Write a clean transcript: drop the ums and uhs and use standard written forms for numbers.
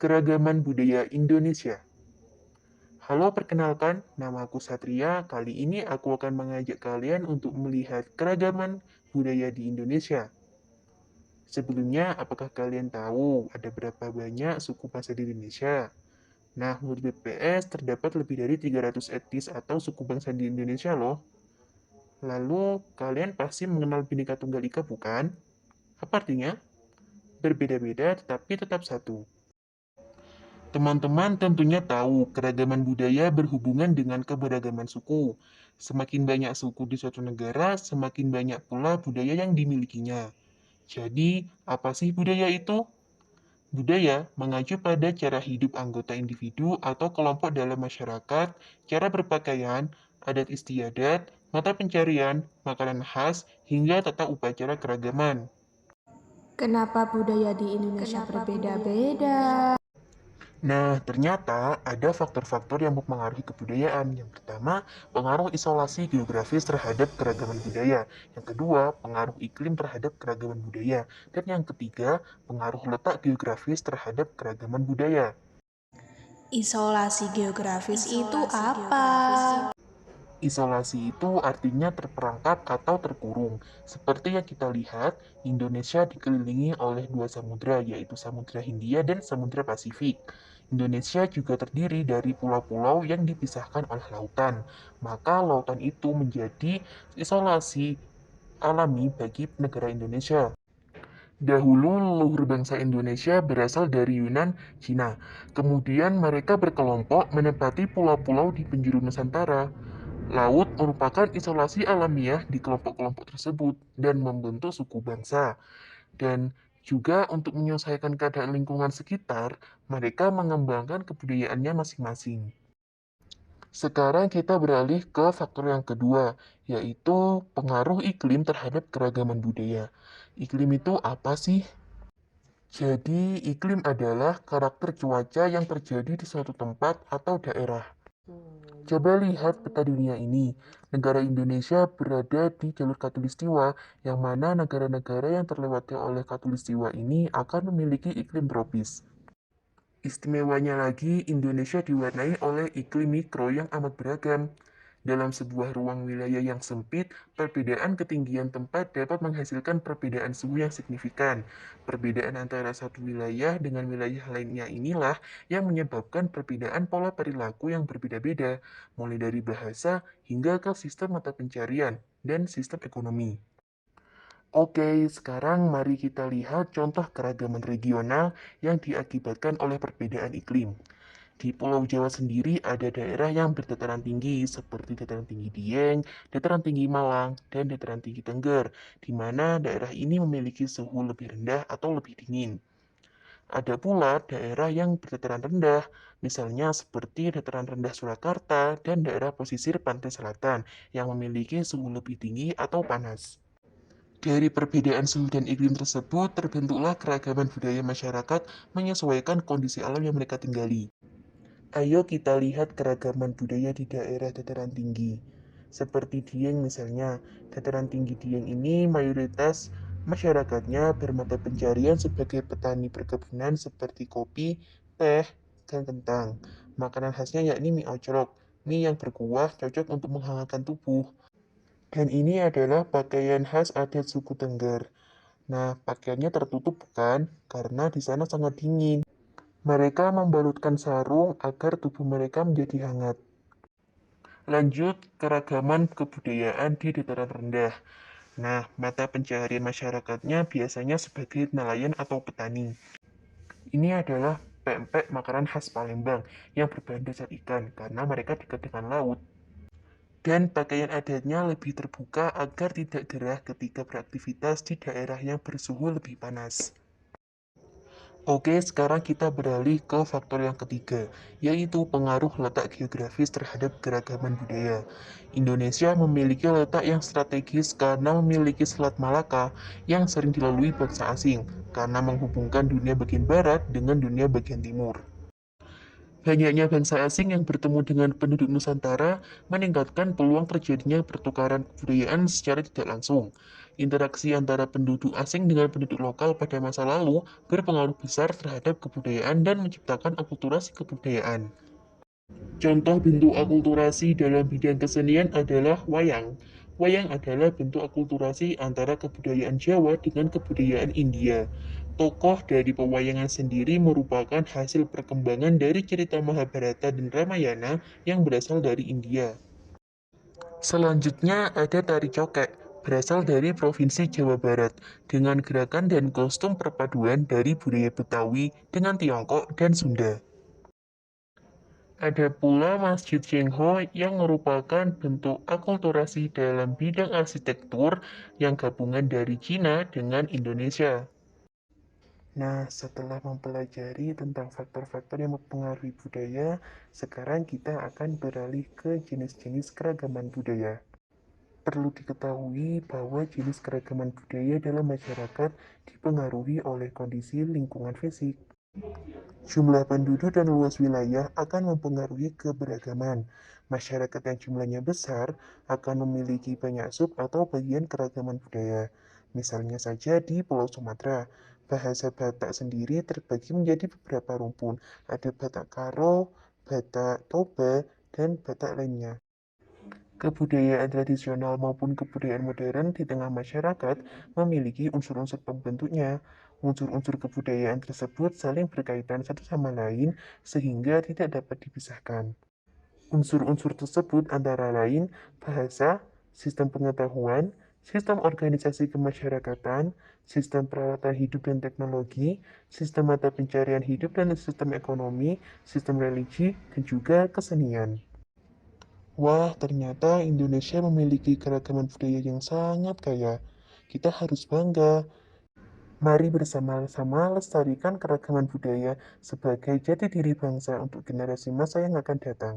Keragaman Budaya Indonesia. Halo, perkenalkan, nama aku Satria. Kali ini aku akan mengajak kalian untuk melihat keragaman budaya di Indonesia. Sebelumnya, apakah kalian tahu ada berapa banyak suku bangsa di Indonesia? Nah, menurut BPS, terdapat lebih dari 300 etnis atau suku bangsa di Indonesia loh. Lalu, kalian pasti mengenal Bhinneka Tunggal Ika, bukan? Apa artinya? Berbeda-beda tetapi tetap satu. Teman-teman tentunya tahu keragaman budaya berhubungan dengan keberagaman suku. Semakin banyak suku di suatu negara, semakin banyak pula budaya yang dimilikinya. Jadi, apa sih budaya itu? Budaya mengacu pada cara hidup anggota individu atau kelompok dalam masyarakat, cara berpakaian, adat istiadat, mata pencarian, makanan khas, hingga tata upacara keragaman. Kenapa budaya di Indonesia berbeda-beda? Nah, ternyata ada faktor-faktor yang mempengaruhi kebudayaan. Yang pertama, pengaruh isolasi geografis terhadap keragaman budaya. Yang kedua, pengaruh iklim terhadap keragaman budaya. Dan yang ketiga, pengaruh letak geografis terhadap keragaman budaya. Isolasi geografis itu apa? Isolasi itu artinya terperangkap atau terkurung. Seperti yang kita lihat, Indonesia dikelilingi oleh dua samudra, yaitu Samudra Hindia dan Samudra Pasifik. Indonesia juga terdiri dari pulau-pulau yang dipisahkan oleh lautan. Maka lautan itu menjadi isolasi alami bagi negara Indonesia. Dahulu leluhur bangsa Indonesia berasal dari Yunan, Cina. Kemudian mereka berkelompok menempati pulau-pulau di penjuru Nusantara. Laut merupakan isolasi alamiah di kelompok-kelompok tersebut dan membentuk suku bangsa. Dan juga untuk menyelesaikan keadaan lingkungan sekitar, mereka mengembangkan kebudayaannya masing-masing. Sekarang kita beralih ke faktor yang kedua, yaitu pengaruh iklim terhadap keragaman budaya. Iklim itu apa sih? Jadi, iklim adalah karakter cuaca yang terjadi di suatu tempat atau daerah. Coba lihat peta dunia ini. Negara Indonesia berada di jalur khatulistiwa, yang mana negara-negara yang terlewati oleh khatulistiwa ini akan memiliki iklim tropis. Istimewanya lagi, Indonesia diwarnai oleh iklim mikro yang amat beragam. Dalam sebuah ruang wilayah yang sempit, perbedaan ketinggian tempat dapat menghasilkan perbedaan suhu yang signifikan. Perbedaan antara satu wilayah dengan wilayah lainnya inilah yang menyebabkan perbedaan pola perilaku yang berbeda-beda, mulai dari bahasa hingga ke sistem mata pencarian dan sistem ekonomi. Oke, sekarang mari kita lihat contoh keragaman regional yang diakibatkan oleh perbedaan iklim. Di Pulau Jawa sendiri ada daerah yang berdataran tinggi seperti dataran tinggi Dieng, dataran tinggi Malang, dan dataran tinggi Tengger, di mana daerah ini memiliki suhu lebih rendah atau lebih dingin. Ada pula daerah yang berdataran rendah, misalnya seperti dataran rendah Surakarta dan daerah pesisir pantai selatan yang memiliki suhu lebih tinggi atau panas. Dari perbedaan suhu dan iklim tersebut, terbentuklah keragaman budaya masyarakat menyesuaikan kondisi alam yang mereka tinggali. Ayo kita lihat keragaman budaya di daerah dataran tinggi. Seperti Dieng misalnya, dataran tinggi Dieng ini mayoritas masyarakatnya bermata pencarian sebagai petani perkebunan seperti kopi, teh, dan kentang. Makanan khasnya yakni mie ocrok, mie yang berkuah cocok untuk menghangatkan tubuh. Dan ini adalah pakaian khas adat suku Tengger. Nah, pakaiannya tertutup bukan? Karena di sana sangat dingin. Mereka membalutkan sarung agar tubuh mereka menjadi hangat. Lanjut, keragaman kebudayaan di dataran rendah. Nah, mata pencaharian masyarakatnya biasanya sebagai nelayan atau petani. Ini adalah pempek makanan khas Palembang yang berbahan dasar ikan karena mereka dekat dengan laut. Dan pakaian adatnya lebih terbuka agar tidak gerah ketika beraktivitas di daerah yang bersuhu lebih panas. Oke, sekarang kita beralih ke faktor yang ketiga, yaitu pengaruh letak geografis terhadap keragaman budaya. Indonesia memiliki letak yang strategis karena memiliki Selat Malaka yang sering dilalui bangsa asing, karena menghubungkan dunia bagian barat dengan dunia bagian timur. Banyaknya bangsa asing yang bertemu dengan penduduk Nusantara meningkatkan peluang terjadinya pertukaran kebudayaan secara tidak langsung. Interaksi antara penduduk asing dengan penduduk lokal pada masa lalu berpengaruh besar terhadap kebudayaan dan menciptakan akulturasi kebudayaan. Contoh bentuk akulturasi dalam bidang kesenian adalah wayang. Wayang adalah bentuk akulturasi antara kebudayaan Jawa dengan kebudayaan India. Tokoh dari pewayangan sendiri merupakan hasil perkembangan dari cerita Mahabharata dan Ramayana yang berasal dari India. Selanjutnya ada tari cokek, berasal dari Provinsi Jawa Barat, dengan gerakan dan kostum perpaduan dari budaya Betawi dengan Tiongkok dan Sunda. Ada pula Masjid Cengho yang merupakan bentuk akulturasi dalam bidang arsitektur yang gabungan dari Cina dengan Indonesia. Nah, setelah mempelajari tentang faktor-faktor yang mempengaruhi budaya, sekarang kita akan beralih ke jenis-jenis keragaman budaya. Perlu diketahui bahwa jenis keragaman budaya dalam masyarakat dipengaruhi oleh kondisi lingkungan fisik. Jumlah penduduk dan luas wilayah akan mempengaruhi keberagaman. Masyarakat yang jumlahnya besar akan memiliki banyak sub atau bagian keragaman budaya. Misalnya saja di Pulau Sumatera, bahasa Batak sendiri terbagi menjadi beberapa rumpun. Ada Batak Karo, Batak Toba, dan Batak lainnya. Kebudayaan tradisional maupun kebudayaan modern di tengah masyarakat memiliki unsur-unsur pembentuknya. Unsur-unsur kebudayaan tersebut saling berkaitan satu sama lain sehingga tidak dapat dipisahkan. Unsur-unsur tersebut antara lain bahasa, sistem pengetahuan, sistem organisasi kemasyarakatan, sistem peralatan hidup dan teknologi, sistem mata pencarian hidup dan sistem ekonomi, sistem religi, dan juga kesenian. Wah, ternyata Indonesia memiliki keragaman budaya yang sangat kaya. Kita harus bangga. Mari bersama-sama lestarikan keragaman budaya sebagai jati diri bangsa untuk generasi masa yang akan datang.